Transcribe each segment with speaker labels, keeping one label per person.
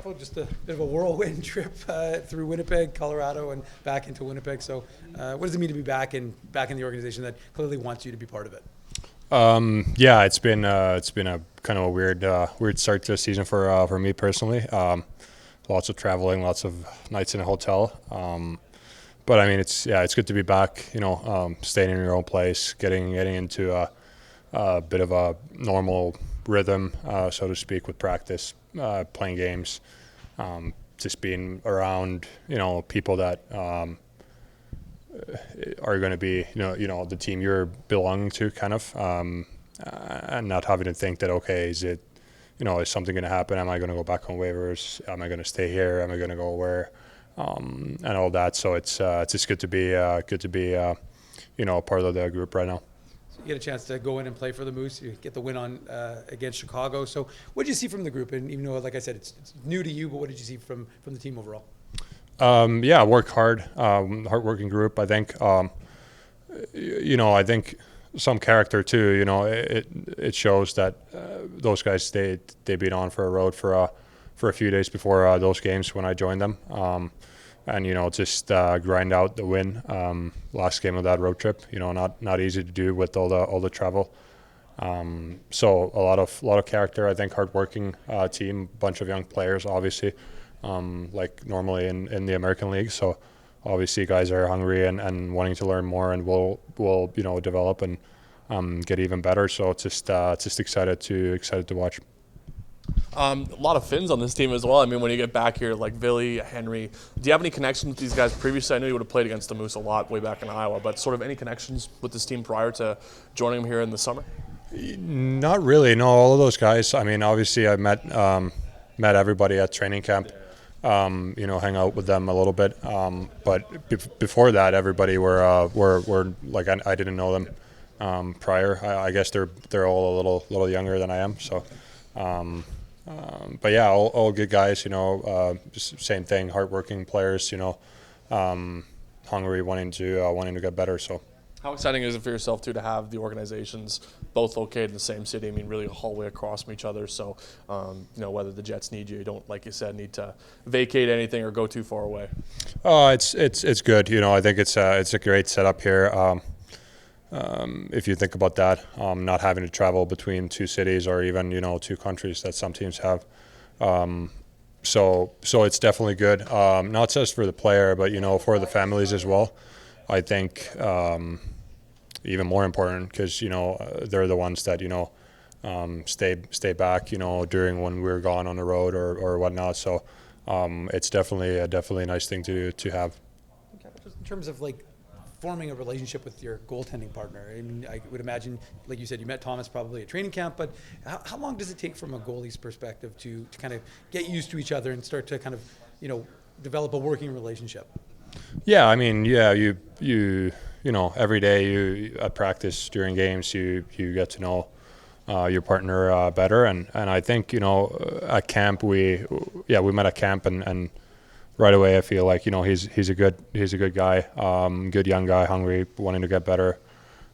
Speaker 1: Kaapo, just a bit of a whirlwind trip through Winnipeg, Colorado, and back into Winnipeg. So, what does it mean to be back in the organization that clearly wants you to be part of it?
Speaker 2: Yeah, it's been a kind of a weird start to the season for me personally. Lots of traveling, lots of nights in a hotel. But I mean, it's good to be back. Staying in your own place, getting into a bit of a normal rhythm, so to speak, with practice, playing games, just being around people that are going to be the team you're belonging to, kind of, and not having to think that, okay, is something going to happen? Am I going to go back on waivers? Am I going to stay here? Am I going to go where? And all that. So it's just good to be part of the group right now.
Speaker 1: So you get a chance to go in and play for the Moose. You get the win on against Chicago. So what did you see from the group? And even though, like I said, it's new to you, but what did you see from the team overall?
Speaker 2: Work hard, hard-working group. I think, I think some character too. It shows that those guys they've been on for a road for a few days before those games when I joined them, and just grind out the win. Last game of that road trip. Not easy to do with all the travel. So a lot of character. I think hard-working team, bunch of young players, obviously. Like normally in the American League. So obviously guys are hungry and wanting to learn more, and will develop and get even better. So it's just excited to watch.
Speaker 3: A lot of Finns on this team as well. I mean, when you get back here, like Ville, Henry, do you have any connections with these guys previously? I know you would have played against the Moose a lot way back in Iowa, but sort of any connections with this team prior to joining them here in the summer?
Speaker 2: Not really. No, all of those guys. I mean, obviously I met everybody at training camp. Hang out with them a little bit. But before that, everybody were like I didn't know them prior. I guess they're all a little younger than I am. So, but yeah, all good guys. Just same thing. Hardworking players. Hungry, wanting to get better. So.
Speaker 3: How exciting is it for yourself, too, to have the organizations both located in the same city? I mean, really a hallway across from each other. So, whether the Jets need you don't, like you said, need to vacate anything or go too far away.
Speaker 2: It's good. I think it's a great setup here. If you think about that, not having to travel between two cities or even, two countries that some teams have. So it's definitely good. Not just for the player, but, for the families as well. I think even more important because they're the ones that stay back during when we're gone on the road or whatnot. So it's definitely a nice thing to have.
Speaker 1: Okay. Just in terms of like forming a relationship with your goaltending partner, I mean, I would imagine, like you said, you met Thomas probably at training camp, but how long does it take from a goalie's perspective to kind of get used to each other and start to kind of develop a working relationship?
Speaker 2: Yeah, I mean, you every day you at practice during games you get to know your partner better, and I think at camp we met at camp and right away I feel like he's a good guy, good young guy, hungry, wanting to get better.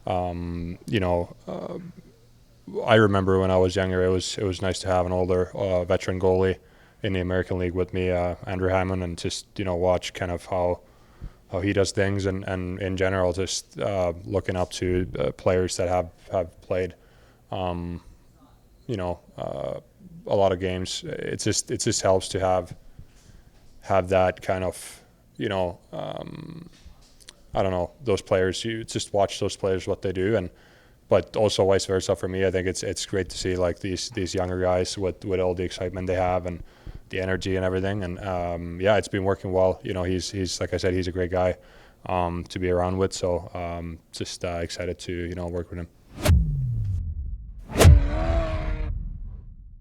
Speaker 2: I remember when I was younger, it was nice to have an older veteran goalie in the American League with me, Andrew Hammond, and just watch kind of how he does things, and in general just looking up to players that have played a lot of games. It just helps to have that kind of I don't know, those players. You just watch those players, what they do, but also vice versa for me. I think it's great to see like these younger guys with all the excitement they have and the energy and everything, and it's been working well. He's like I said, he's a great guy to be around with. So just excited to work with him.